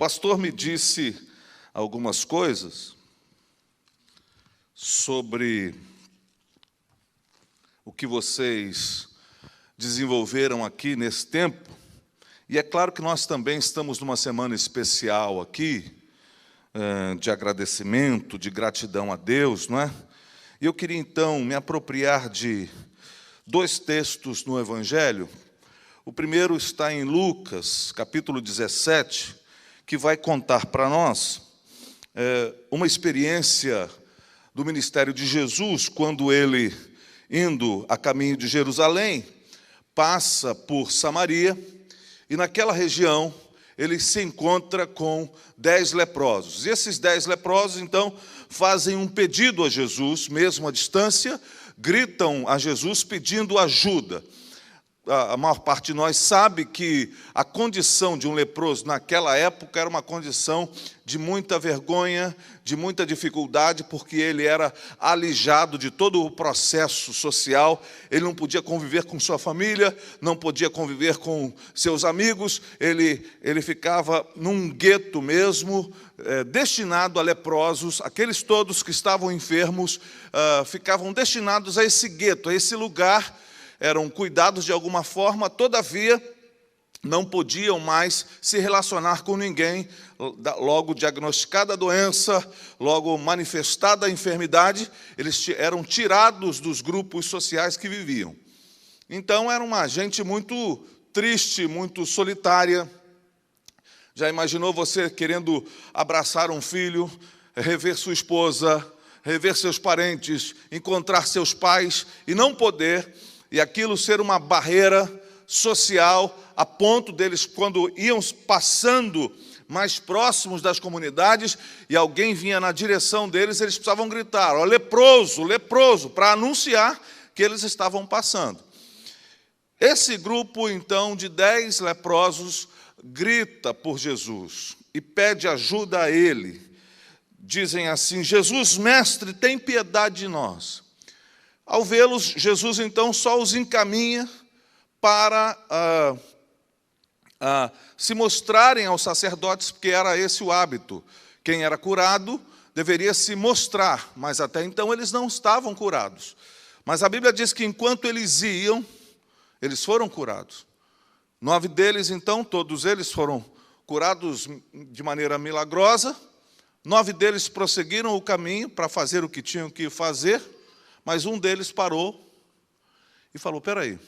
pastor me disse algumas coisas sobre o que vocês desenvolveram aqui nesse tempo, e é claro que nós também estamos numa semana especial aqui, de agradecimento, de gratidão a Deus, não é? E eu queria então me apropriar de dois textos no Evangelho. O primeiro está em Lucas, capítulo 17, que vai contar para nós uma experiência do ministério de Jesus, quando ele, indo a caminho de Jerusalém, passa por Samaria, e naquela região ele se encontra com 10 leprosos. E esses 10 leprosos, então, fazem um pedido a Jesus, mesmo à distância, gritam a Jesus pedindo ajuda. A maior parte de nós sabe que a condição de um leproso naquela época era uma condição de muita vergonha, de muita dificuldade, porque ele era alijado de todo o processo social, ele não podia conviver com sua família, não podia conviver com seus amigos, ele ficava num gueto mesmo, destinado a leprosos. Aqueles todos que estavam enfermos ficavam destinados a esse gueto, a esse lugar, eram cuidados de alguma forma, todavia não podiam mais se relacionar com ninguém, logo diagnosticada a doença, logo manifestada a enfermidade, eles eram tirados dos grupos sociais que viviam. Então era uma gente muito triste, muito solitária. Já imaginou você querendo abraçar um filho, rever sua esposa, rever seus parentes, encontrar seus pais e não poder, e aquilo ser uma barreira social, a ponto deles, quando iam passando mais próximos das comunidades, e alguém vinha na direção deles, eles precisavam gritar, ó, leproso, leproso, para anunciar que eles estavam passando. Esse grupo, então, de 10 leprosos, grita por Jesus e pede ajuda a ele. Dizem assim: Jesus, mestre, tem piedade de nós. Ao vê-los, Jesus, então, só os encaminha para se mostrarem aos sacerdotes, porque era esse o hábito. Quem era curado deveria se mostrar, mas até então eles não estavam curados. Mas a Bíblia diz que enquanto eles iam, eles foram curados. 9 deles, então, todos eles foram curados de maneira milagrosa. 9 deles prosseguiram o caminho para fazer o que tinham que fazer, mas um deles parou e falou: espera aí,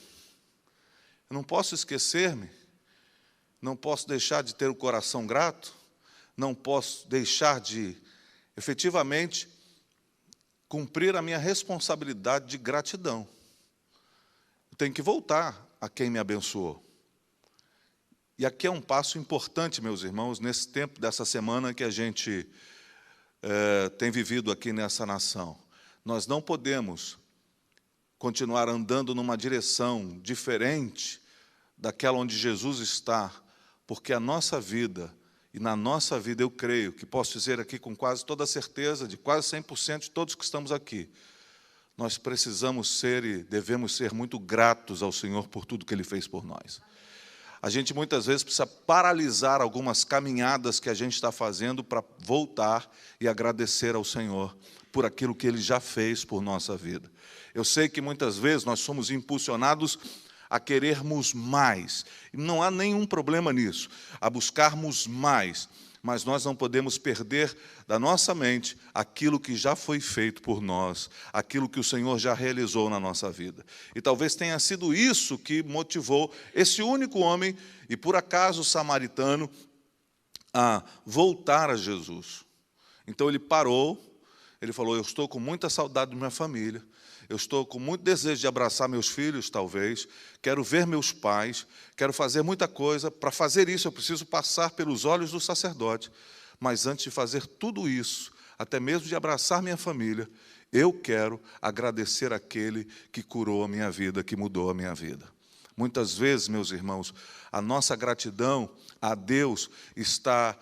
eu não posso esquecer-me, não posso deixar de ter o coração grato, não posso deixar de, efetivamente, cumprir a minha responsabilidade de gratidão. Eu tenho que voltar a quem me abençoou. E aqui é um passo importante, meus irmãos, nesse tempo dessa semana que a gente tem vivido aqui nessa nação. Nós não podemos continuar andando numa direção diferente daquela onde Jesus está, porque a nossa vida, e na nossa vida eu creio, que posso dizer aqui com quase toda a certeza, de quase 100% de todos que estamos aqui, nós precisamos ser e devemos ser muito gratos ao Senhor por tudo que Ele fez por nós. A gente muitas vezes precisa paralisar algumas caminhadas que a gente está fazendo para voltar e agradecer ao Senhor por aquilo que Ele já fez por nossa vida. Eu sei que muitas vezes nós somos impulsionados a querermos mais, e não há nenhum problema nisso, a buscarmos mais, mas nós não podemos perder da nossa mente aquilo que já foi feito por nós, aquilo que o Senhor já realizou na nossa vida. E talvez tenha sido isso que motivou esse único homem, e por acaso samaritano, a voltar a Jesus. Então ele parou, ele falou: eu estou com muita saudade da minha família, eu estou com muito desejo de abraçar meus filhos, talvez, quero ver meus pais, quero fazer muita coisa. Para fazer isso, eu preciso passar pelos olhos do sacerdote. Mas antes de fazer tudo isso, até mesmo de abraçar minha família, eu quero agradecer aquele que curou a minha vida, que mudou a minha vida. Muitas vezes, meus irmãos, a nossa gratidão a Deus está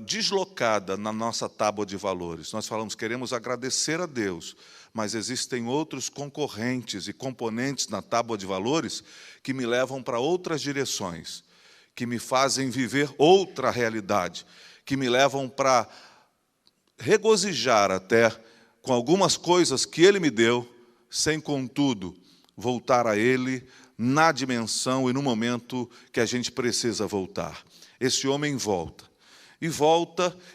deslocada na nossa tábua de valores. Nós falamos, queremos agradecer a Deus, mas existem outros concorrentes e componentes na tábua de valores que me levam para outras direções, que me fazem viver outra realidade, que me levam para regozijar até com algumas coisas que Ele me deu, sem, contudo, voltar a Ele na dimensão e no momento que a gente precisa voltar. Esse homem volta.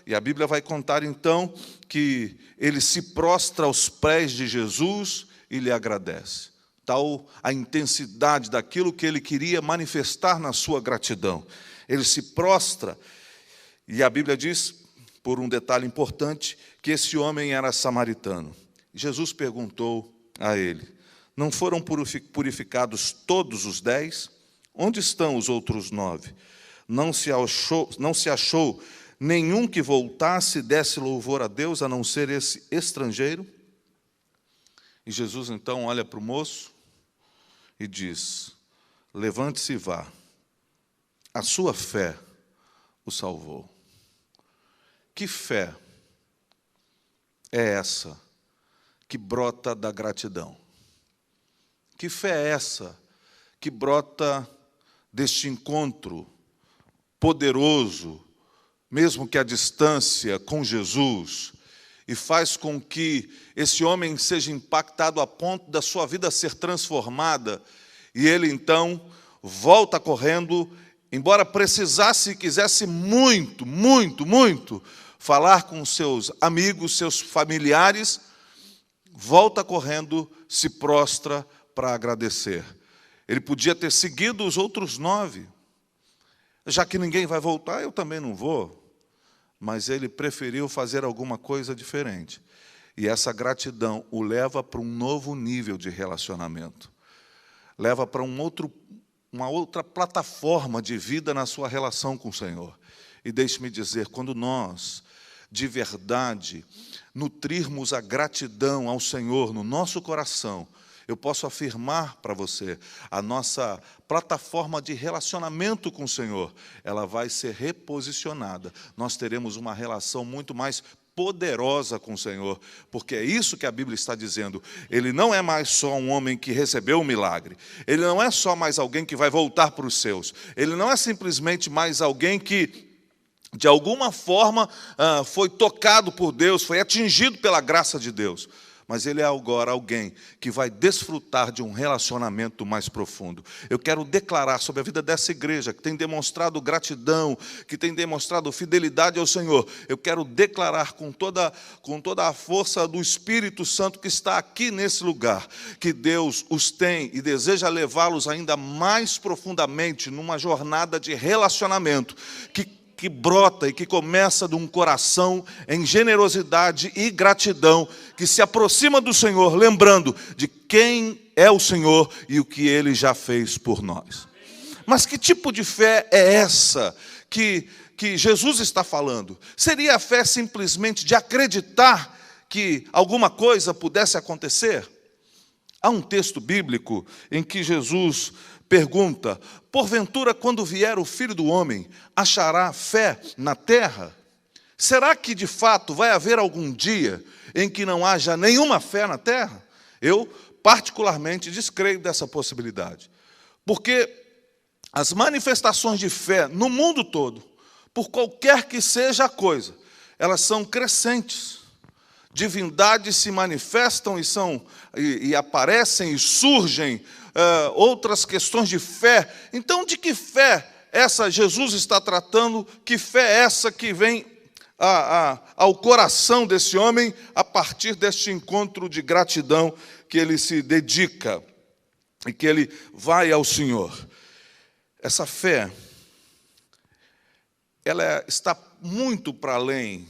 E a Bíblia vai contar, então, que ele se prostra aos pés de Jesus e lhe agradece. Tal a intensidade daquilo que ele queria manifestar na sua gratidão. Ele se prostra, e a Bíblia diz, por um detalhe importante, que esse homem era samaritano. Jesus perguntou a ele: não foram purificados todos os 10? Onde estão os outros 9? Não se achou nenhum que voltasse e desse louvor a Deus, a não ser esse estrangeiro? E Jesus então olha para o moço e diz: levante-se e vá, a sua fé o salvou. Que fé é essa que brota da gratidão? Que fé é essa que brota deste encontro poderoso, mesmo que à distância, com Jesus, e faz com que esse homem seja impactado a ponto da sua vida ser transformada, e ele então volta correndo, embora precisasse e quisesse muito, muito, muito falar com seus amigos, seus familiares, volta correndo, se prostra para agradecer. Ele podia ter seguido os outros 9. Já que ninguém vai voltar, eu também não vou. Mas ele preferiu fazer alguma coisa diferente. E essa gratidão o leva para um novo nível de relacionamento. Leva para uma outra plataforma de vida na sua relação com o Senhor. E deixe-me dizer, quando nós, de verdade, nutrirmos a gratidão ao Senhor no nosso coração, eu posso afirmar para você, a nossa plataforma de relacionamento com o Senhor, ela vai ser reposicionada. Nós teremos uma relação muito mais poderosa com o Senhor, porque é isso que a Bíblia está dizendo. Ele não é mais só um homem que recebeu um milagre. Ele não é só mais alguém que vai voltar para os seus. Ele não é simplesmente mais alguém que, de alguma forma, foi tocado por Deus, foi atingido pela graça de Deus. Mas ele é agora alguém que vai desfrutar de um relacionamento mais profundo. Eu quero declarar sobre a vida dessa igreja, que tem demonstrado gratidão, que tem demonstrado fidelidade ao Senhor. Eu quero declarar com toda a força do Espírito Santo que está aqui nesse lugar, que Deus os tem e deseja levá-los ainda mais profundamente numa jornada de relacionamento, que brota e que começa de um coração em generosidade e gratidão, que se aproxima do Senhor, lembrando de quem é o Senhor e o que Ele já fez por nós. Mas que tipo de fé é essa que Jesus está falando? Seria a fé simplesmente de acreditar que alguma coisa pudesse acontecer? Há um texto bíblico em que Jesus pergunta: porventura, quando vier o Filho do Homem, achará fé na terra? Será que, de fato, vai haver algum dia em que não haja nenhuma fé na terra? Eu, particularmente, descreio dessa possibilidade. Porque as manifestações de fé no mundo todo, por qualquer que seja a coisa, elas são crescentes. Divindades se manifestam e aparecem e surgem outras questões de fé. Então, de que fé essa Jesus está tratando? Que fé é essa que vem ao coração desse homem a partir deste encontro de gratidão que ele se dedica e que ele vai ao Senhor? Essa fé, ela está muito para além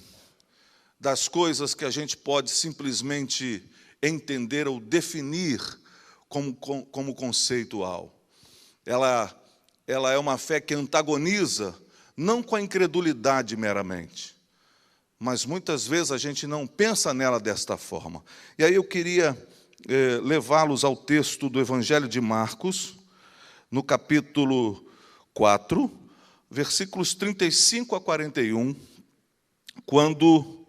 das coisas que a gente pode simplesmente entender ou definir como conceitual. Ela é uma fé que antagoniza, não com a incredulidade meramente, mas muitas vezes a gente não pensa nela desta forma. E aí eu queria levá-los ao texto do Evangelho de Marcos, no capítulo 4, versículos 35 a 41, quando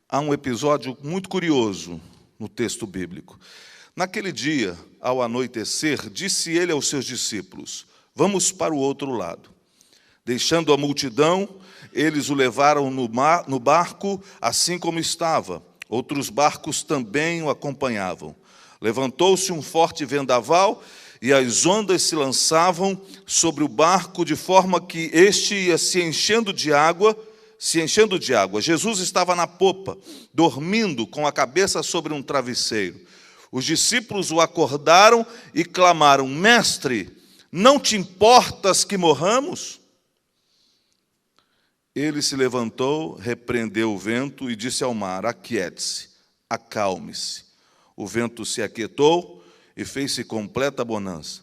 há um episódio muito curioso no texto bíblico. Naquele dia, ao anoitecer, disse ele aos seus discípulos: vamos para o outro lado. Deixando a multidão, eles o levaram no barco, assim como estava. Outros barcos também o acompanhavam. Levantou-se um forte vendaval, e as ondas se lançavam sobre o barco, de forma que este ia se enchendo de água. Jesus estava na popa, dormindo com a cabeça sobre um travesseiro. Os discípulos o acordaram e clamaram: Mestre, não te importas que morramos? Ele se levantou, repreendeu o vento e disse ao mar: Aquiete-se, acalme-se. O vento se aquietou e fez-se completa bonança.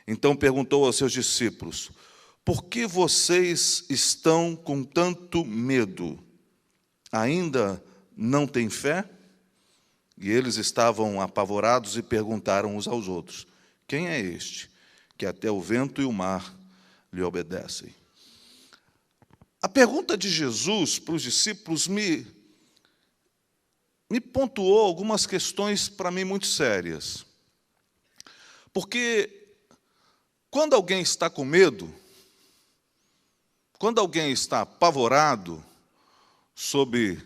Então perguntou aos seus discípulos: Por que vocês estão com tanto medo? Ainda não têm fé? E eles estavam apavorados e perguntaram uns aos outros: Quem é este, que até o vento e o mar lhe obedecem? A pergunta de Jesus para os discípulos me pontuou algumas questões para mim muito sérias. Porque quando alguém está com medo, quando alguém está apavorado sob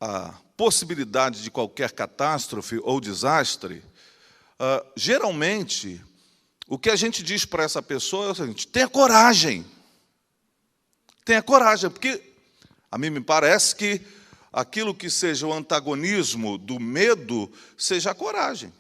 a possibilidade de qualquer catástrofe ou desastre, geralmente, o que a gente diz para essa pessoa é o seguinte: tenha coragem. Tenha coragem, porque a mim me parece que aquilo que seja o antagonismo do medo seja a coragem.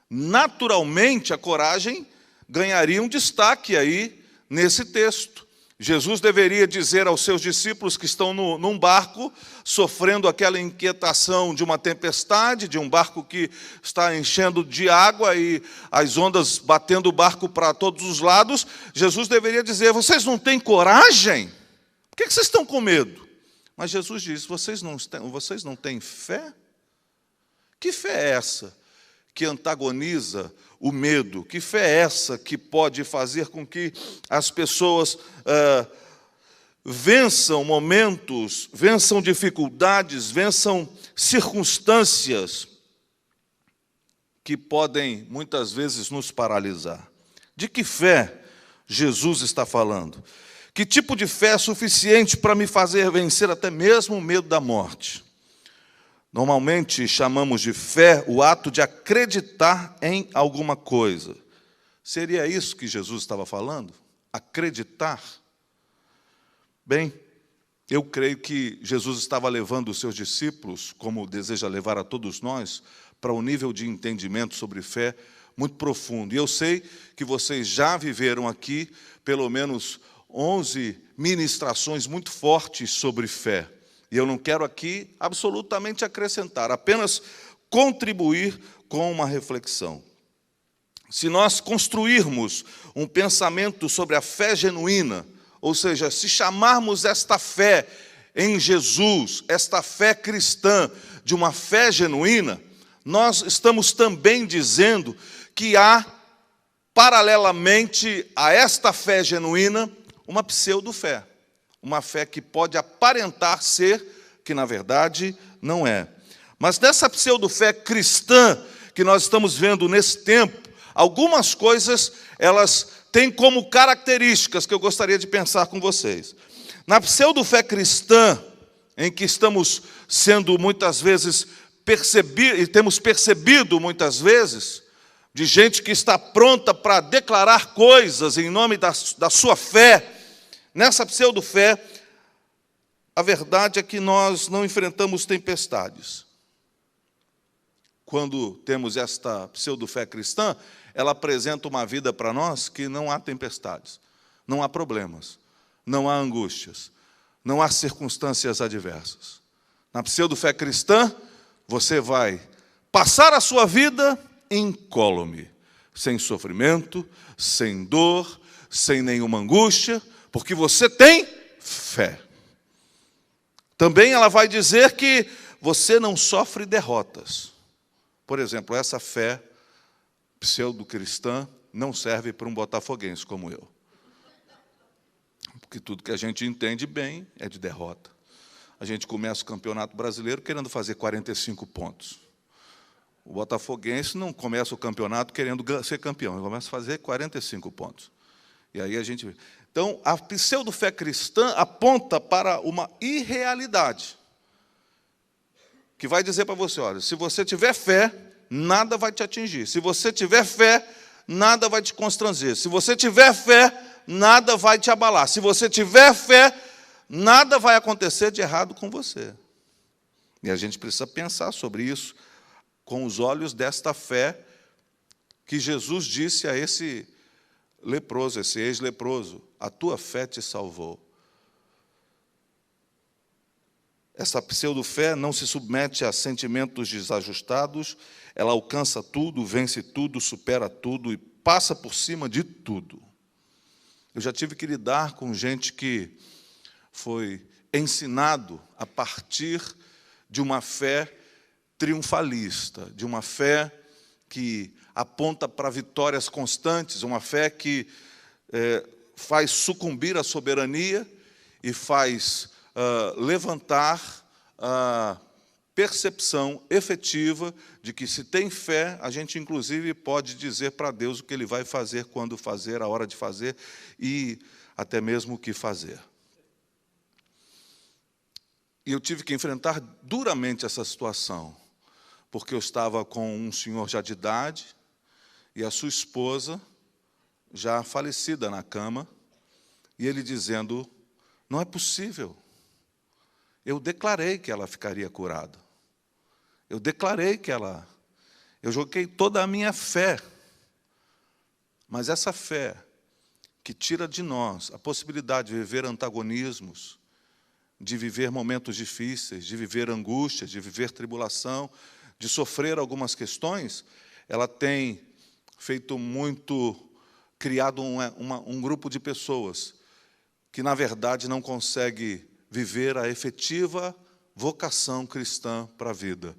Naturalmente, a coragem ganharia um destaque aí nesse texto. Jesus deveria dizer aos seus discípulos que estão num barco, sofrendo aquela inquietação de uma tempestade, de um barco que está enchendo de água e as ondas batendo o barco para todos os lados. Jesus deveria dizer: vocês não têm coragem? Por que vocês estão com medo? Mas Jesus diz: vocês não têm fé? Que fé é essa que antagoniza o medo? Que fé é essa que pode fazer com que as pessoas vençam momentos, vençam dificuldades, vençam circunstâncias que podem, muitas vezes, nos paralisar? De que fé Jesus está falando? Que tipo de fé é suficiente para me fazer vencer até mesmo o medo da morte? Normalmente chamamos de fé o ato de acreditar em alguma coisa. Seria isso que Jesus estava falando? Acreditar? Bem, eu creio que Jesus estava levando os seus discípulos, como deseja levar a todos nós, para um nível de entendimento sobre fé muito profundo. E eu sei que vocês já viveram aqui pelo menos 11 ministrações muito fortes sobre fé. E eu não quero aqui absolutamente acrescentar, apenas contribuir com uma reflexão. Se nós construirmos um pensamento sobre a fé genuína, ou seja, se chamarmos esta fé em Jesus, esta fé cristã, de uma fé genuína, nós estamos também dizendo que há, paralelamente a esta fé genuína, uma pseudo-fé. Uma fé que pode aparentar ser, que na verdade não é. Mas nessa pseudo-fé cristã que nós estamos vendo nesse tempo, algumas coisas elas têm como características que eu gostaria de pensar com vocês. Na pseudo-fé cristã, em que estamos sendo muitas vezes percebidos, e temos percebido muitas vezes, de gente que está pronta para declarar coisas em nome da sua fé. Nessa pseudo-fé, a verdade é que nós não enfrentamos tempestades. Quando temos esta pseudo-fé cristã, ela apresenta uma vida para nós que não há tempestades, não há problemas, não há angústias, não há circunstâncias adversas. Na pseudo-fé cristã, você vai passar a sua vida incólume, sem sofrimento, sem dor, sem nenhuma angústia, porque você tem fé. Também ela vai dizer que você não sofre derrotas. Por exemplo, essa fé pseudo-cristã não serve para um botafoguense como eu. Porque tudo que a gente entende bem é de derrota. A gente começa o Campeonato Brasileiro querendo fazer 45 pontos. O botafoguense não começa o campeonato querendo ser campeão, ele começa a fazer 45 pontos. E aí a gente... Então, a pseudo-fé cristã aponta para uma irrealidade, que vai dizer para você, olha, se você tiver fé, nada vai te atingir. Se você tiver fé, nada vai te constranger. Se você tiver fé, nada vai te abalar. Se você tiver fé, nada vai acontecer de errado com você. E a gente precisa pensar sobre isso com os olhos desta fé que Jesus disse a esse leproso, esse ex-leproso: a tua fé te salvou. Essa pseudo-fé não se submete a sentimentos desajustados, ela alcança tudo, vence tudo, supera tudo e passa por cima de tudo. Eu já tive que lidar com gente que foi ensinado a partir de uma fé triunfalista, de uma fé que aponta para vitórias constantes, uma fé que faz sucumbir a soberania e faz levantar a percepção efetiva de que, se tem fé, a gente inclusive pode dizer para Deus o que Ele vai fazer, quando fazer, a hora de fazer e até mesmo o que fazer. E eu tive que enfrentar duramente essa situação, porque eu estava com um senhor já de idade e a sua esposa já falecida na cama, e ele dizendo: não é possível. Eu declarei que ela ficaria curada. Eu declarei que ela... Eu joguei toda a minha fé. Mas essa fé que tira de nós a possibilidade de viver antagonismos, de viver momentos difíceis, de viver angústias, de viver tribulação, de sofrer algumas questões, ela tem feito muito... criado um grupo de pessoas que, na verdade, não consegue viver a efetiva vocação cristã para a vida.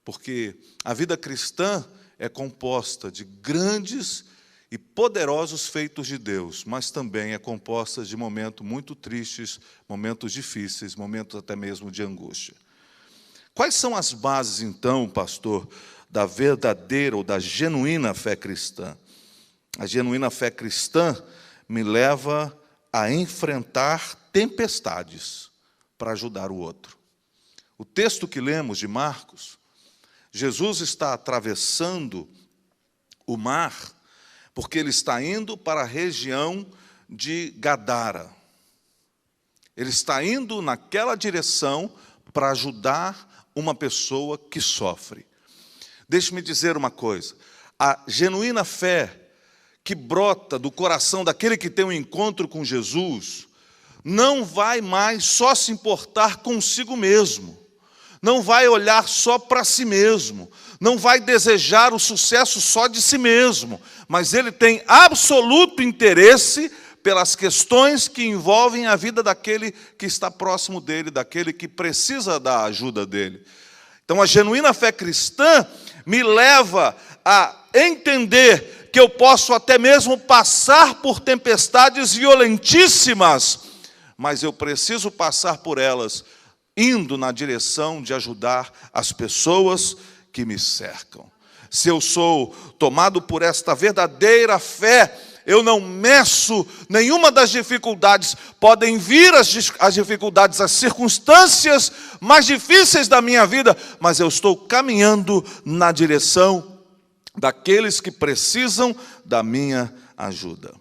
Porque a vida cristã é composta de grandes e poderosos feitos de Deus, mas também é composta de momentos muito tristes, momentos difíceis, momentos até mesmo de angústia. Quais são as bases, então, pastor, da verdadeira ou da genuína fé cristã? A genuína fé cristã me leva a enfrentar tempestades para ajudar o outro. O texto que lemos de Marcos, Jesus está atravessando o mar porque ele está indo para a região de Gadara. Ele está indo naquela direção para ajudar uma pessoa que sofre. Deixe-me dizer uma coisa: a genuína fé que brota do coração daquele que tem um encontro com Jesus, não vai mais só se importar consigo mesmo, não vai olhar só para si mesmo, não vai desejar o sucesso só de si mesmo, mas ele tem absoluto interesse pelas questões que envolvem a vida daquele que está próximo dele, daquele que precisa da ajuda dele. Então, a genuína fé cristã me leva a entender que eu posso até mesmo passar por tempestades violentíssimas, mas eu preciso passar por elas indo na direção de ajudar as pessoas que me cercam. Se eu sou tomado por esta verdadeira fé, eu não meço nenhuma das dificuldades. Podem vir as dificuldades, as circunstâncias mais difíceis da minha vida, mas eu estou caminhando na direção daqueles que precisam da minha ajuda.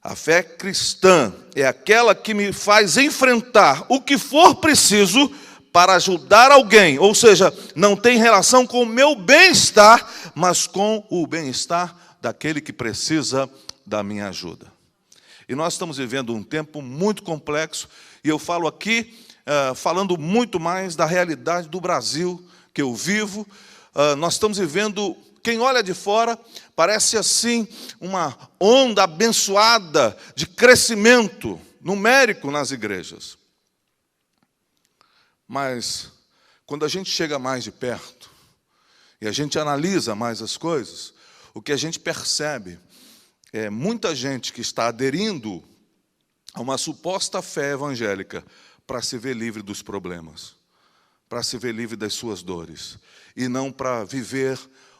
A fé cristã é aquela que me faz enfrentar o que for preciso para ajudar alguém, ou seja, não tem relação com o meu bem-estar, mas com o bem-estar daquele que precisa da minha ajuda. E nós estamos vivendo um tempo muito complexo, e eu falo aqui, falando muito mais da realidade do Brasil, que eu vivo. Nós estamos vivendo, quem olha de fora, parece assim uma onda abençoada de crescimento numérico nas igrejas. Mas, quando a gente chega mais de perto, e a gente analisa mais as coisas, o que a gente percebe é muita gente que está aderindo a uma suposta fé evangélica para se ver livre dos problemas, para se ver livre das suas dores, e não para viver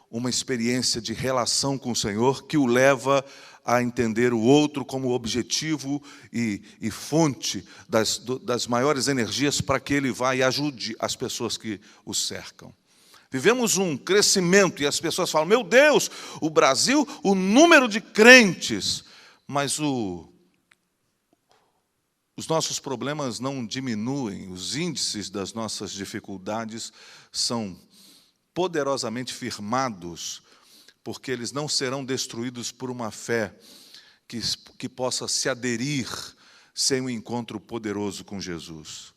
uma experiência de relação com o Senhor que o leva a entender o outro como objetivo e fonte das maiores energias para que ele vá e ajude as pessoas que o cercam. Vivemos um crescimento e as pessoas falam, meu Deus, o Brasil, o número de crentes, mas os nossos problemas não diminuem, os índices das nossas dificuldades são poderosamente firmados, porque eles não serão destruídos por uma fé que possa se aderir sem um encontro poderoso com Jesus.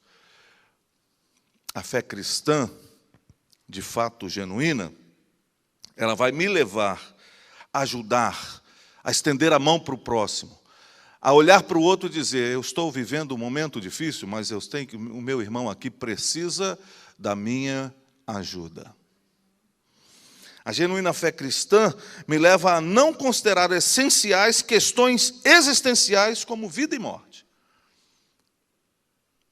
A fé cristã, de fato genuína, ela vai me levar a ajudar, a estender a mão para o próximo, a olhar para o outro e dizer, eu estou vivendo um momento difícil, mas o meu irmão aqui precisa da minha ajuda. A genuína fé cristã me leva a não considerar essenciais questões existenciais como vida e morte.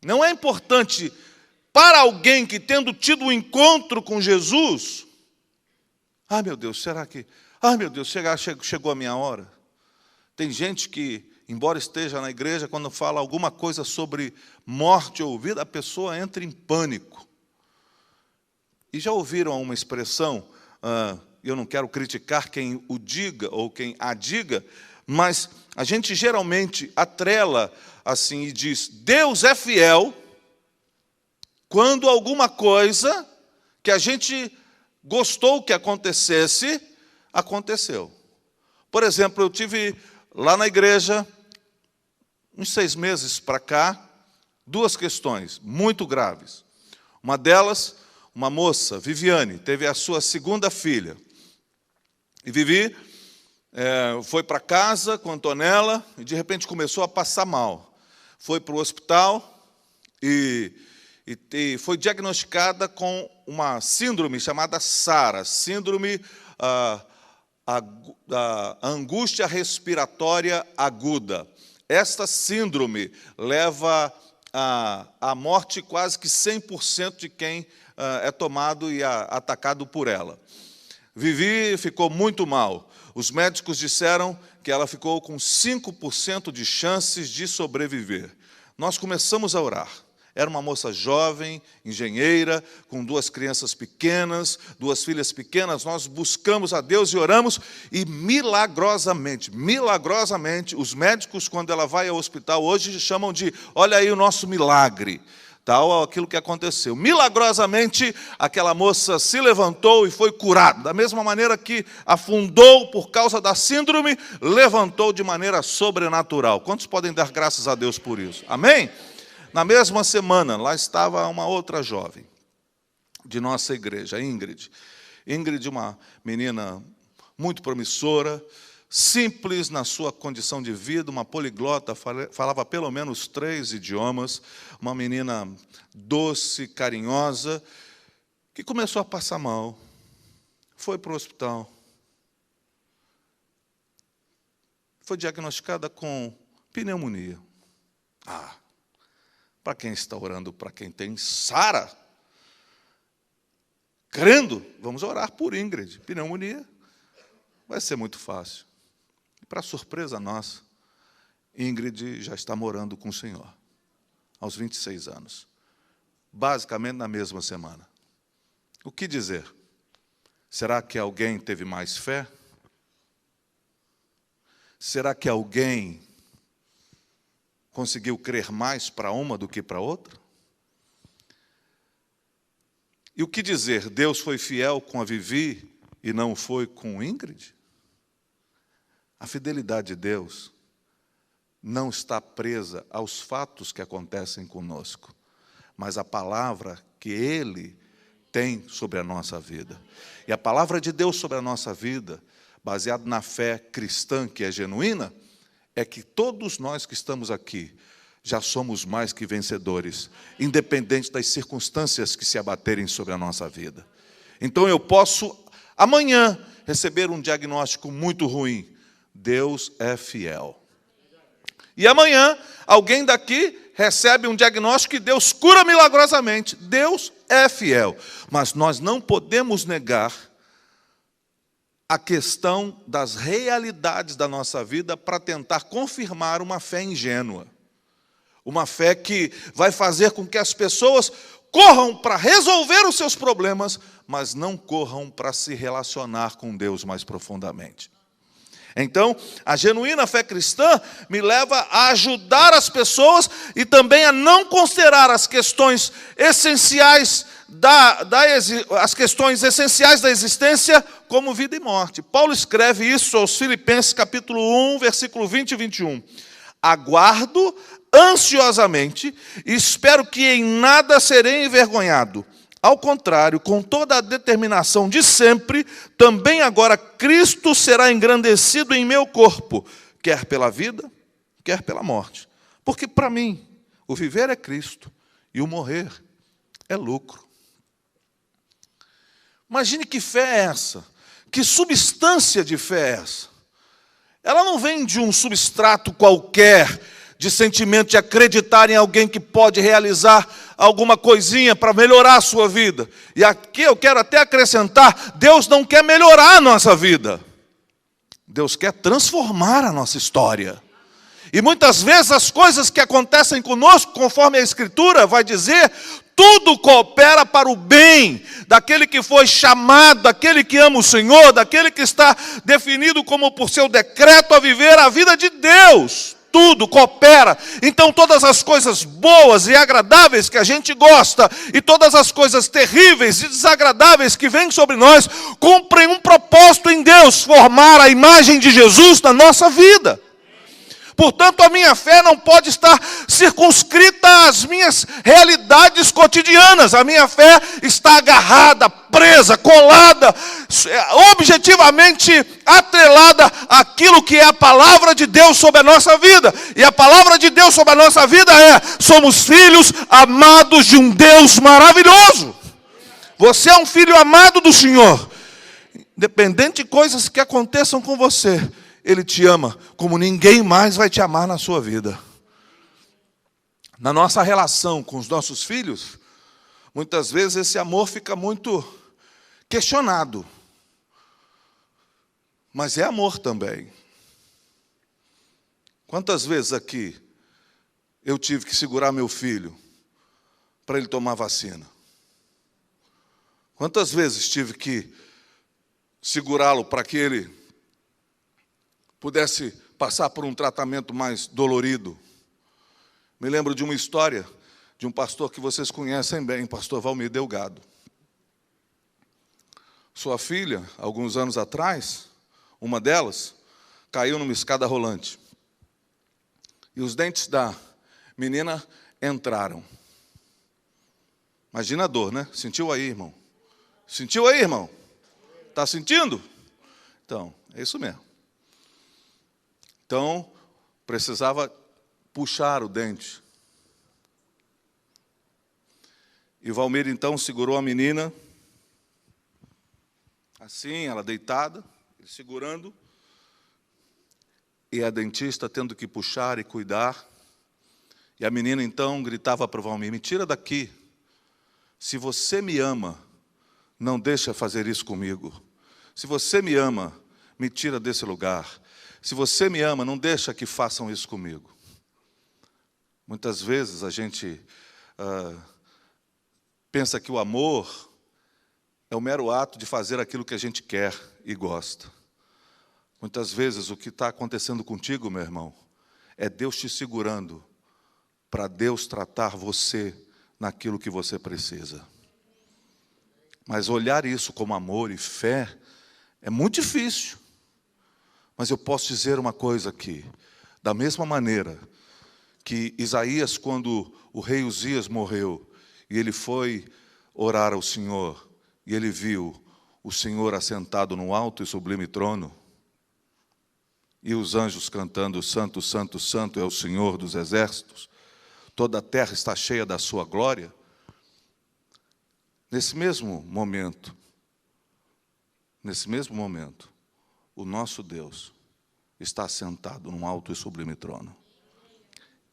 Não é importante para alguém que, tendo tido um encontro com Jesus, meu Deus, será que... meu Deus, chegou a minha hora. Tem gente que, embora esteja na igreja, quando fala alguma coisa sobre morte ou vida, a pessoa entra em pânico. E já ouviram uma expressão... eu não quero criticar quem o diga ou quem a diga, mas a gente geralmente atrela assim e diz, Deus é fiel quando alguma coisa que a gente gostou que acontecesse, aconteceu. Por exemplo, eu tive lá na igreja, uns 6 meses para cá, 2 questões muito graves. Uma delas... uma moça, Viviane, teve a sua 2ª filha. E Vivi foi para casa com a Antonella e, de repente, começou a passar mal. Foi para o hospital e foi diagnosticada com uma síndrome chamada SARA, síndrome da angústia respiratória aguda. Esta síndrome leva à morte quase que 100% de quem é tomado e atacado por ela. Vivi ficou muito mal. Os médicos disseram que ela ficou com 5% de chances de sobreviver. Nós começamos a orar. Era uma moça jovem, engenheira, com 2 crianças pequenas, 2 filhas pequenas. Nós buscamos a Deus e oramos, e milagrosamente, os médicos, quando ela vai ao hospital, hoje chamam de, olha aí o nosso milagre. Tal aquilo que aconteceu. Milagrosamente, aquela moça se levantou e foi curada. Da mesma maneira que afundou por causa da síndrome, levantou de maneira sobrenatural. Quantos podem dar graças a Deus por isso? Amém? Na mesma semana, lá estava uma outra jovem de nossa igreja, Ingrid. Ingrid, uma menina muito promissora, simples na sua condição de vida, uma poliglota, falava pelo menos 3 idiomas, uma menina doce, carinhosa, que começou a passar mal, foi para o hospital, foi diagnosticada com pneumonia. Para quem está orando, para quem tem SARA, crendo, vamos orar por Ingrid, pneumonia, vai ser muito fácil. Para surpresa nossa, Ingrid já está morando com o Senhor, aos 26 anos. Basicamente na mesma semana. O que dizer? Será que alguém teve mais fé? Será que alguém conseguiu crer mais para uma do que para outra? E o que dizer? Deus foi fiel com a Vivi e não foi com Ingrid? A fidelidade de Deus não está presa aos fatos que acontecem conosco, mas à palavra que Ele tem sobre a nossa vida. E a palavra de Deus sobre a nossa vida, baseada na fé cristã que é genuína, é que todos nós que estamos aqui já somos mais que vencedores, independente das circunstâncias que se abaterem sobre a nossa vida. Então eu posso, amanhã, receber um diagnóstico muito ruim. Deus é fiel. E amanhã, alguém daqui recebe um diagnóstico que Deus cura milagrosamente. Deus é fiel. Mas nós não podemos negar a questão das realidades da nossa vida para tentar confirmar uma fé ingênua. Uma fé que vai fazer com que as pessoas corram para resolver os seus problemas, mas não corram para se relacionar com Deus mais profundamente. Então, a genuína fé cristã me leva a ajudar as pessoas e também a não considerar as questões essenciais as questões essenciais da existência como vida e morte. Paulo escreve isso aos Filipenses, capítulo 1, versículo 20 e 21. Aguardo ansiosamente e espero que em nada serei envergonhado. Ao contrário, com toda a determinação de sempre, também agora Cristo será engrandecido em meu corpo, quer pela vida, quer pela morte. Porque para mim, o viver é Cristo e o morrer é lucro. Imagine que fé é essa, que substância de fé é essa. Ela não vem de um substrato qualquer, de sentimento de acreditar em alguém que pode realizar alguma coisinha para melhorar a sua vida. E aqui eu quero até acrescentar, Deus não quer melhorar a nossa vida. Deus quer transformar a nossa história. E muitas vezes as coisas que acontecem conosco, conforme a Escritura vai dizer, tudo coopera para o bem daquele que foi chamado, daquele que ama o Senhor, daquele que está definido como por seu decreto a viver a vida de Deus. Tudo coopera. Então todas as coisas boas e agradáveis que a gente gosta e todas as coisas terríveis e desagradáveis que vêm sobre nós cumprem um propósito em Deus, formar a imagem de Jesus na nossa vida. Portanto, a minha fé não pode estar circunscrita às minhas realidades cotidianas. A minha fé está agarrada, presa, colada, objetivamente atrelada àquilo que é a palavra de Deus sobre a nossa vida. E a palavra de Deus sobre a nossa vida é: somos filhos amados de um Deus maravilhoso. Você é um filho amado do Senhor. Independente de coisas que aconteçam com você, Ele te ama como ninguém mais vai te amar na sua vida. Na nossa relação com os nossos filhos, muitas vezes esse amor fica muito questionado. Mas é amor também. Quantas vezes aqui eu tive que segurar meu filho para ele tomar vacina? Quantas vezes tive que segurá-lo para que ele pudesse passar por um tratamento mais dolorido? Me lembro de uma história de um pastor que vocês conhecem bem, pastor Valmir Delgado. Sua filha, alguns anos atrás, uma delas, caiu numa escada rolante. E os dentes da menina entraram. Imagina a dor, né? Sentiu aí, irmão? Sentiu aí, irmão? Está sentindo? Então, é isso mesmo. Então, precisava puxar o dente. E Valmir, então, segurou a menina, assim, ela deitada, ele segurando, e a dentista tendo que puxar e cuidar. E a menina, então, gritava para o Valmir: me tira daqui. Se você me ama, não deixa fazer isso comigo. Se você me ama, me tira desse lugar. Se você me ama, não deixa que façam isso comigo. Muitas vezes a gente pensa que o amor é o mero ato de fazer aquilo que a gente quer e gosta. Muitas vezes o que está acontecendo contigo, meu irmão, é Deus te segurando para Deus tratar você naquilo que você precisa. Mas olhar isso como amor e fé é muito difícil. Mas eu posso dizer uma coisa aqui. Da mesma maneira que Isaías, quando o rei Uzias morreu, e ele foi orar ao Senhor, e ele viu o Senhor assentado no alto e sublime trono, e os anjos cantando: Santo, Santo, Santo é o Senhor dos exércitos, toda a terra está cheia da sua glória. Nesse mesmo momento, o nosso Deus está sentado num alto e sublime trono.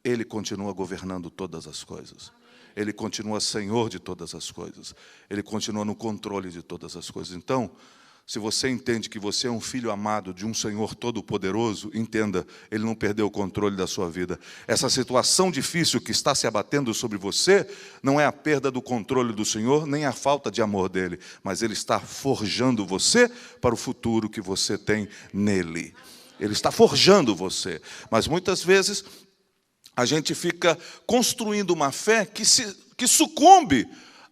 Ele continua governando todas as coisas. Ele continua Senhor de todas as coisas. Ele continua no controle de todas as coisas. Então, Se você entende que você é um filho amado de um Senhor Todo-Poderoso, entenda, Ele não perdeu o controle da sua vida. Essa situação difícil que está se abatendo sobre você, não é a perda do controle do Senhor, nem a falta de amor dEle, mas Ele está forjando você para o futuro que você tem nele. Ele está forjando você. Mas muitas vezes, a gente fica construindo uma fé que sucumbe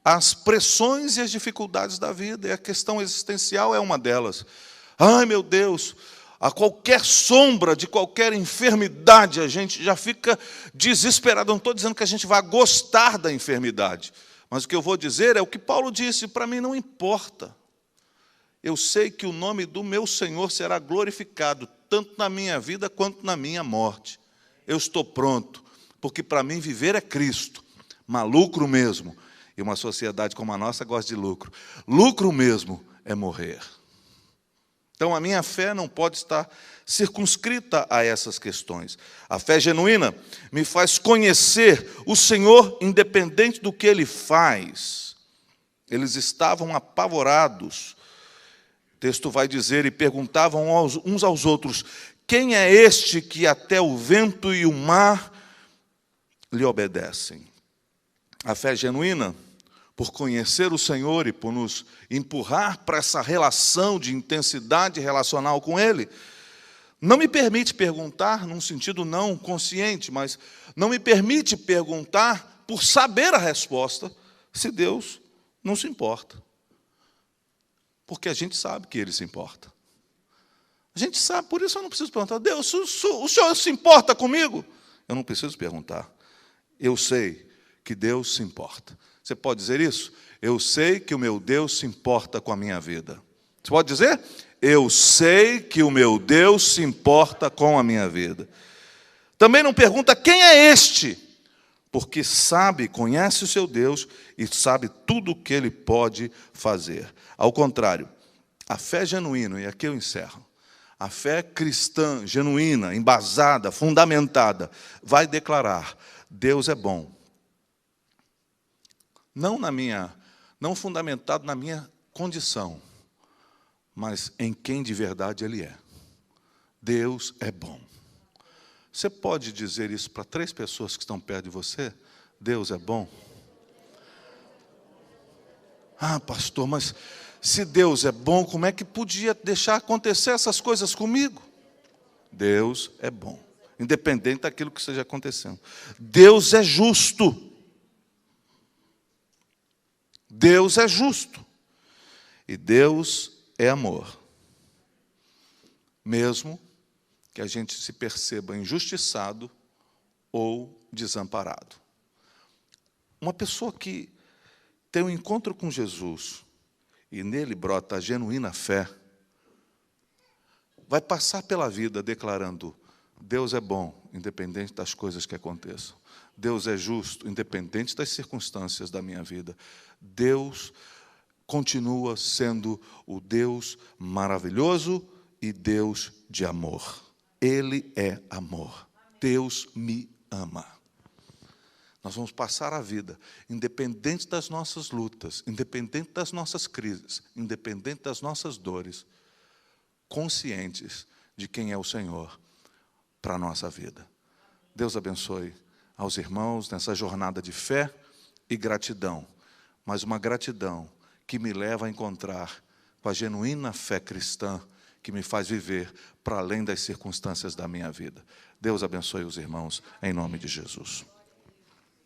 as pressões e as dificuldades da vida, e a questão existencial é uma delas. Ai, meu Deus, a qualquer sombra de qualquer enfermidade, a gente já fica desesperado. Não estou dizendo que a gente vai gostar da enfermidade, mas o que eu vou dizer é o que Paulo disse: para mim não importa. Eu sei que o nome do meu Senhor será glorificado, tanto na minha vida quanto na minha morte. Eu estou pronto, porque para mim viver é Cristo, mas lucro mesmo. E uma sociedade como a nossa gosta de lucro. Lucro mesmo é morrer. Então, a minha fé não pode estar circunscrita a essas questões. A fé genuína me faz conhecer o Senhor independente do que Ele faz. Eles estavam apavorados. O texto vai dizer, e perguntavam uns aos outros: quem é este que até o vento e o mar lhe obedecem? A fé genuína, por conhecer o Senhor e por nos empurrar para essa relação de intensidade relacional com Ele, não me permite perguntar, num sentido não consciente, mas não me permite perguntar por saber a resposta, se Deus não se importa. Porque a gente sabe que Ele se importa. A gente sabe, por isso eu não preciso perguntar: Deus, o Senhor se importa comigo? Eu não preciso perguntar. Eu sei que Deus se importa. Você pode dizer isso? Eu sei que o meu Deus se importa com a minha vida. Você pode dizer? Eu sei que o meu Deus se importa com a minha vida. Também não pergunta quem é este, porque sabe, conhece o seu Deus e sabe tudo o que Ele pode fazer. Ao contrário, a fé genuína, e aqui eu encerro, a fé cristã, genuína, embasada, fundamentada, vai declarar: Deus é bom. Não fundamentado na minha condição, mas em quem de verdade Ele é. Deus é bom. Você pode dizer isso para 3 pessoas que estão perto de você? Deus é bom? Ah, pastor, mas se Deus é bom, como é que podia deixar acontecer essas coisas comigo? Deus é bom, independente daquilo que esteja acontecendo. Deus é justo. Deus é justo. E Deus é amor. Mesmo que a gente se perceba injustiçado ou desamparado. Uma pessoa que tem um encontro com Jesus e nele brota a genuína fé, vai passar pela vida declarando: Deus é bom, independente das coisas que aconteçam. Deus é justo, independente das circunstâncias da minha vida. Deus continua sendo o Deus maravilhoso e Deus de amor. Ele é amor. Deus me ama. Nós vamos passar a vida, independente das nossas lutas, independente das nossas crises, independente das nossas dores, conscientes de quem é o Senhor para a nossa vida. Deus abençoe aos irmãos nessa jornada de fé e gratidão, mas uma gratidão que me leva a encontrar com a genuína fé cristã que me faz viver para além das circunstâncias da minha vida. Deus abençoe os irmãos, em nome de Jesus.